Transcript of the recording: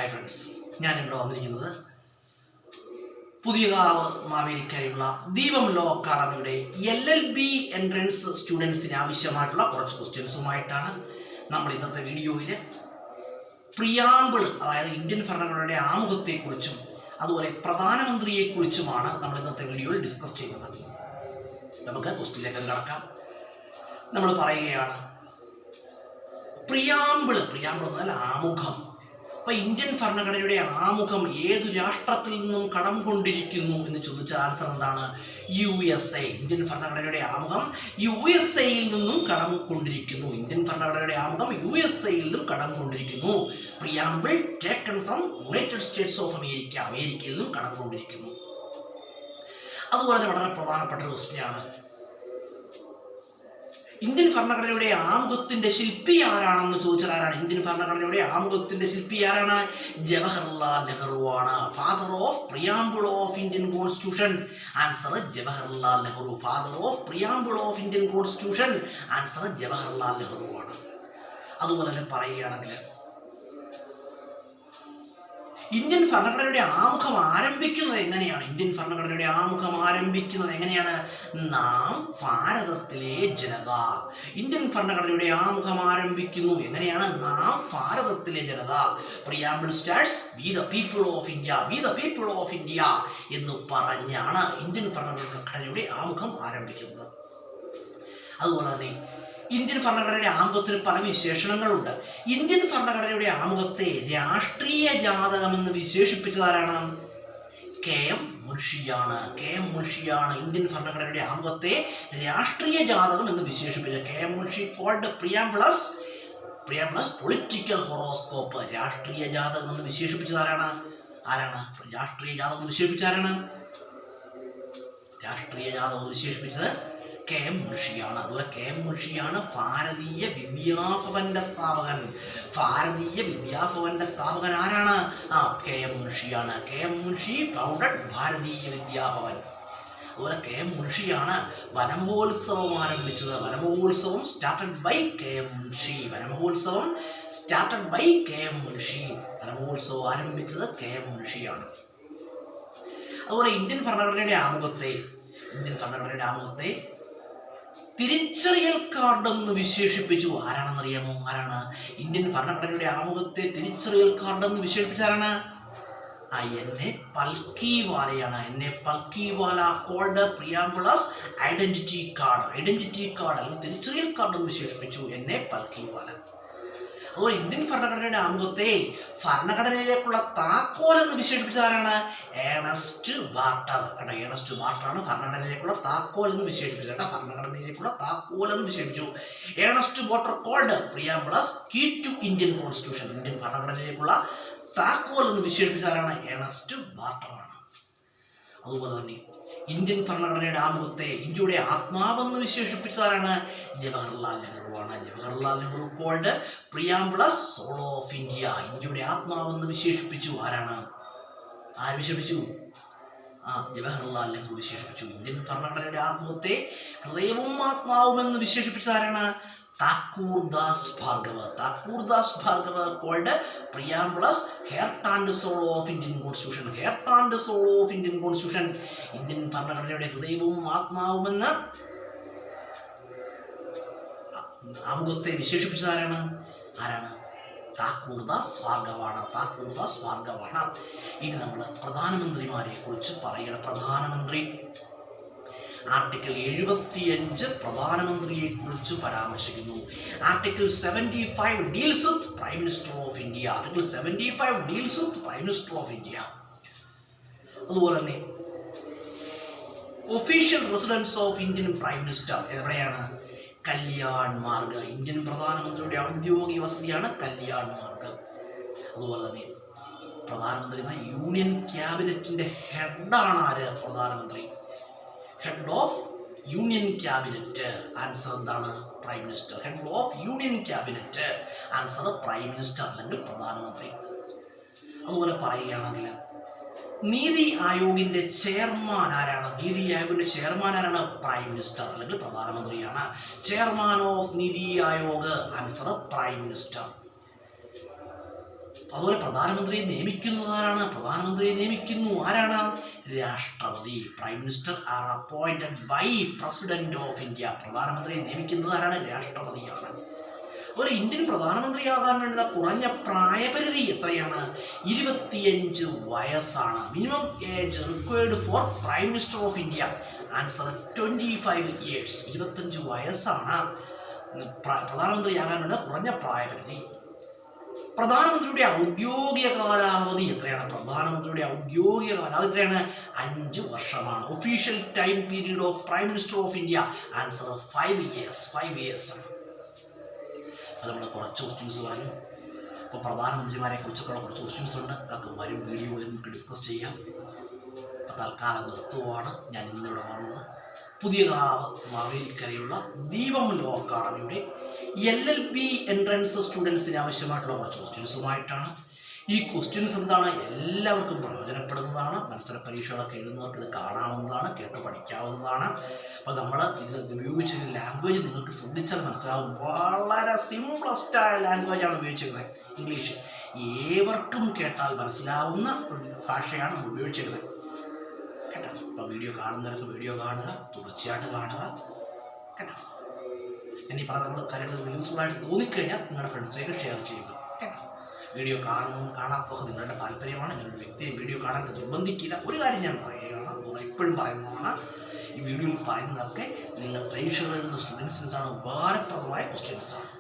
Hi friends, ഞാനിവിടെ വന്നിരിക്കുന്നത് പുതിയകാവ് മാവേലിക്കരയുള്ള ദീപം ലോ അക്കാഡമിയുടെ LLB എൻട്രൻസ് സ്റ്റുഡൻസിന് ആവശ്യമായിട്ടുള്ള കുറച്ച് ക്വസ്റ്റ്യൻസുമായിട്ടാണ്. നമ്മൾ ഇന്നത്തെ വീഡിയോയിൽ പ്രിയാമ്പിൾ, അതായത് ഇന്ത്യൻ ഭരണഘടനയുടെ ആമുഖത്തെക്കുറിച്ചും അതുപോലെ പ്രധാനമന്ത്രിയെക്കുറിച്ചുമാണ് നമ്മൾ ഇന്നത്തെ വീഡിയോയിൽ ഡിസ്കസ് ചെയ്യുന്നത്. നമുക്ക് ക്വസ്റ്റ്യനിലേക്ക് കടക്കാം. നമ്മൾ പറയുകയാണ് പ്രിയാമ്പിൾ എന്നാൽ ആമുഖം. അപ്പൊ ഇന്ത്യൻ ഭരണഘടനയുടെ ആമുഖം ഏതു രാഷ്ട്രത്തിൽ നിന്നും കടം കൊണ്ടിരിക്കുന്നു എന്ന് ചോദിച്ച ആൻസർ എന്താണ്? USA. ഇന്ത്യൻ ഭരണഘടനയുടെ ആമുഖം USA-യിൽ നിന്നും കടം കൊണ്ടിരിക്കുന്നു. ഇന്ത്യൻ ഭരണഘടനയുടെ ആമുഖം USA-യിൽ നിന്നും കടം കൊണ്ടിരിക്കുന്നു. Preamble taken from United States of America. അമേരിക്കയിൽ നിന്നും കടം കൊണ്ടിരിക്കുന്നു. അതുപോലെ വളരെ പ്രധാനപ്പെട്ട ഒരു ക്വസ്റ്റ്യനാണ്, ഇന്ത്യൻ ഭരണഘടനയുടെ ആമുഖത്തിന്റെ ശില്പി ആരാണെന്ന് ചോദിച്ചാൽ ആരാണ്? ഇന്ത്യൻ ഭരണഘടനയുടെ ആമുഖത്തിന്റെ ശില്പി ആരാണ്? ജവഹർലാൽ നെഹ്റു ആണ്. Father of preamble of Indian constitution. Answer Jawaharlal Nehru. Father of preamble of Indian constitution. Answer Jawaharlal Nehru ആണ്. അതുപോലെ തന്നെ പറയുകയാണെങ്കിൽ ഇന്ത്യൻ ഭരണഘടനയുടെ ആമുഖം ആരംഭിക്കുന്നത് എങ്ങനെയാണ്? ഇന്ത്യൻ ഭരണഘടനയുടെ ആമുഖം ആരംഭിക്കുന്നത് എങ്ങനെയാണ്? നാം ഭാരതത്തിലെ ജനത. ഇന്ത്യൻ ഭരണഘടനയുടെ ആമുഖം ആരംഭിക്കുന്നു എങ്ങനെയാണ്? നാം ഭാരതത്തിലെ ജനത. Preamble starts we the people of India, we the people of India എന്ന് പറഞ്ഞാണ് ഇന്ത്യൻ ഭരണഘടനയുടെ ആമുഖം ആരംഭിക്കുന്നത്. അതുപോലെ തന്നെ ഇന്ത്യൻ ഭരണഘടനയുടെ ആമുഖത്തിന് പല വിശേഷണങ്ങളുണ്ട്. ഇന്ത്യൻ ഭരണഘടനയുടെ ആമുഖത്തെ രാഷ്ട്രീയ ജാതകം എന്ന് വിശേഷിപ്പിച്ചതാരാണ്? KM മുൻഷിയാണ്. KM മുൻഷിയാണ് ഇന്ത്യൻ ഭരണഘടനയുടെ ആമുഖത്തെ രാഷ്ട്രീയ ജാതകം എന്ന് വിശേഷിപ്പിച്ചത്. KM Munshi called preamble's political horoscope. രാഷ്ട്രീയ ജാതകം എന്ന് വിശേഷിപ്പിച്ചത് ആരാണ്? രാഷ്ട്രീയ ജാതകം എന്ന് വിശേഷിപ്പിച്ചത് രാഷ്ട്രീയ ജാതകം എന്ന് വിശേഷിപ്പിച്ചത് KM മുൻഷിയാണ്. അതുപോലെ KM മുൻഷിയാണ് ഭാരതീയ വിദ്യാഭവന്റെ സ്ഥാപകൻ. ഭാരതീയ വിദ്യാഭവന്റെ സ്ഥാപകൻ ആരാണ്? KM മുൻഷിയാണ്. KM Munshi founded Bharatiya Vidya. അതുപോലെ KM മുൻഷിയാണ് വനമഹോത്സവം ആരംഭിച്ചത്. Vanamahotsav started by KM Munshi. Vanamahotsav started by KM Munshi. Vanamahotsav ആരംഭിച്ചത് KM മുൻഷിയാണ്. അതുപോലെ ഇന്ത്യൻ ഭരണഘടനയുടെ ആമുഖത്തെ തിരിച്ചറിയൽ കാർഡ് എന്ന് വിശേഷിപ്പിച്ചു. ആരാണെന്നറിയാമോ? ഇന്ത്യൻ ഭരണഘടനയുടെ ആമുഖത്തെ തിരിച്ചറിയൽ കാർഡ് എന്ന് വിശേഷിപ്പിച്ച ആരാണ്? N.A. പൽക്കിവാലയാണ്. N.A. Palkhivala called preamble's identity card അല്ലെങ്കിൽ തിരിച്ചറിയൽ കാർഡ് എന്ന് വിശേഷിപ്പിച്ചു N.A. പൽക്കിവാല. അതുപോലെ ഇന്ത്യൻ ഭരണഘടനയുടെ ആമുഖത്തെ ഭരണഘടനയിലേക്കുള്ള താക്കോൽ എന്ന് വിശേഷിപ്പിച്ചത് ആരാണ്? Ernest Barker. ഏണസ്റ്റ് ബാർട്ടറാണ് ഭരണഘടനയിലേക്കുള്ള താക്കോൽ എന്ന് വിശേഷിപ്പിച്ചത്. ഭരണഘടനയിലേക്കുള്ള താക്കോൽ എന്ന് വിശേഷിപ്പിച്ചു. Ernest Barker called preamble's key to Indian constitution. Indian ഭരണഘടനയിലേക്കുള്ള താക്കോൽ എന്ന് വിശേഷിപ്പിച്ചത് ആരാണ്? ഏണസ്റ്റ് ബാർട്ടറാണ്. അതുപോലെ തന്നെ ഇന്ത്യൻ ഭരണഘടനയുടെ ആമുഖത്തെ ഇന്ത്യയുടെ ആത്മാവെന്ന് വിശേഷിപ്പിച്ചതാരാണ്? ജവഹർലാൽ നെഹ്റു ആണ്. Jawaharlal Nehru called preamble's soul of India. ഇന്ത്യയുടെ ആത്മാവെന്ന് വിശേഷിപ്പിച്ചു. ആര് വിശേഷിപ്പിച്ചു? ജവഹർലാൽ നെഹ്റു വിശേഷിപ്പിച്ചു. ഇന്ത്യൻ ഭരണഘടനയുടെ ആത്മാവത്തെ ഹൃദയവും ആത്മാവും എന്ന് വിശേഷിപ്പിച്ചതാരാണ്? Thakurdas Bhargava called preamble's heart and soul of Indian constitution. Indian ഭരണഘടനയുടെ ഹൃദയവും ആത്മാവുമെന്ന് ആമുഖത്തെ വിശേഷിപ്പിച്ചത് ആരാണ്? താക്കൂർദാസ് ഭാർഗവാണ്. ഇനി നമ്മൾ പ്രധാനമന്ത്രിമാരെ കുറിച്ച് പറയണം. പ്രധാനമന്ത്രി ആർട്ടിക്കിൾ 75 പ്രധാനമന്ത്രിയെ കുറിച്ച് പരാമർശിക്കുന്നു. Article 75 deals with prime minister of India. അതുപോലെ തന്നെ official residence of Indian prime minister എവിടെയാണ്? കല്യാൺ മാർഗ്. ഇന്ത്യൻ പ്രധാനമന്ത്രിയുടെ ഔദ്യോഗിക വസതിയാണ് കല്യാൺ മാർഗ്. അതുപോലെ തന്നെ പ്രധാനമന്ത്രി യൂണിയൻ ക്യാബിനറ്റിന്റെ ഹെഡാണ് ആര്? പ്രധാനമന്ത്രി. Head of union cabinet. Answer എന്താണ്? Prime minister. Head of union cabinet. Answer prime minister അല്ലെങ്കിൽ പ്രധാനമന്ത്രി. അതുപോലെ പറയുകയാണെങ്കിൽ നീതി ആയോഗിന്റെ ചെയർമാൻ ആരാണ്? പ്രൈം മിനിസ്റ്റർ അല്ലെങ്കിൽ പ്രധാനമന്ത്രിയാണ്. Chairman of NITI Aayog. Answer prime minister. അതുപോലെ പ്രധാനമന്ത്രിയെ നിയമിക്കുന്നതാരാണ്? പ്രധാനമന്ത്രിയെ നിയമിക്കുന്നു ആരാണ്? രാഷ്ട്രപതി. Prime minister are appointed by president of India. പ്രധാനമന്ത്രിയെ നിയമിക്കുന്നത് ആരാണ്? രാഷ്ട്രപതിയാണ്. ഒരു ഇന്ത്യൻ പ്രധാനമന്ത്രിയാകാൻ വേണ്ട കുറഞ്ഞ പ്രായപരിധി എത്രയാണ്? 25 വയസ്സാണ്. Minimum age required for prime minister of India. Answer 25 years. 25 വയസ്സാണ് പ്രധാനമന്ത്രിയാകാൻ വേണ്ട കുറഞ്ഞ പ്രായപരിധി. പ്രധാനമന്ത്രിയുടെ ഔദ്യോഗിക കാലാവധി എത്രയാണ്? പ്രധാനമന്ത്രിയുടെ ഔദ്യോഗിക കാലാവധി എത്രയാണ്? 5 വർഷമാണ്. Official time period of prime minister of India. Answer 5 years. 5 years ആണ്. അത് നമ്മൾ കുറച്ച് ക്വസ്റ്റ്യൻസ് പറഞ്ഞു. അപ്പോൾ പ്രധാനമന്ത്രിമാരെ കുറിച്ചൊക്കെയുള്ള കുറച്ച് ക്വസ്റ്റ്യൻസ് ഉണ്ട്. അതൊക്കെ വരും വീഡിയോയിൽ നമുക്ക് ഡിസ്കസ് ചെയ്യാം. അപ്പോൾ തൽക്കാലം നിർത്തുവാണ്. ഞാൻ ഇന്നിവിടെ വന്നത് പുതിയകാവ് മാവേലിക്കരയുള്ള ദീപം ലോ അക്കാഡമിയുടെ LLB എൻട്രൻസ് സ്റ്റുഡൻസിന് ആവശ്യമായിട്ടുള്ള കുറച്ച് ക്വസ്റ്റ്യൻസുമായിട്ടാണ്. ഈ ക്വസ്റ്റ്യൻസ് എന്താണ്? എല്ലാവർക്കും പ്രയോജനപ്പെടുന്നതാണ്. മത്സര പരീക്ഷകളൊക്കെ എഴുതുന്നവർക്ക് ഇത് കാണാവുന്നതാണ്, കേട്ട് പഠിക്കാവുന്നതാണ്. അപ്പോൾ നമ്മൾ ഇതിൽ ഉപയോഗിച്ചിരുന്ന ലാംഗ്വേജ് നിങ്ങൾക്ക് ശ്രദ്ധിച്ചാൽ മനസ്സിലാവും. വളരെ സിംപ്ലസ്റ്റായ ലാംഗ്വേജാണ് ഉപയോഗിച്ചിരുന്നത്. ഇംഗ്ലീഷ് ഏവർക്കും കേട്ടാൽ മനസ്സിലാവുന്ന ഒരു ഭാഷയാണ് നമ്മൾ ഉപയോഗിച്ചിരുന്നത് കേട്ടോ. അപ്പോൾ വീഡിയോ കാണുന്നവർക്ക് വീഡിയോ കാണുക, തുടർച്ചയായിട്ട് കാണുക കേട്ടോ. ഇനി പറഞ്ഞ കാര്യങ്ങൾ യൂസ്ഫുള്ളായിട്ട് തോന്നിക്കഴിഞ്ഞാൽ നിങ്ങളുടെ ഫ്രണ്ട്സിലേക്ക് ഷെയർ ചെയ്യുക കേട്ടോ. വീഡിയോ കാണാത്തതൊക്കെ നിങ്ങളുടെ താല്പര്യമാണ്. നിങ്ങളുടെ വ്യക്തിയെ വീഡിയോ കാണാൻ നിർബന്ധിക്കില്ല. ഒരു കാര്യം ഞാൻ പറയുകയാണ്, എപ്പോഴും പറയുന്നതാണ്, ഈ വീഡിയോയിൽ പറയുന്നതൊക്കെ നിങ്ങൾ പരീക്ഷകൾ എഴുതുന്ന സ്റ്റുഡൻസിന് എന്താണ് ഉപകാരപ്രദമായ ക്വസ്റ്റ്യൻസാണ്.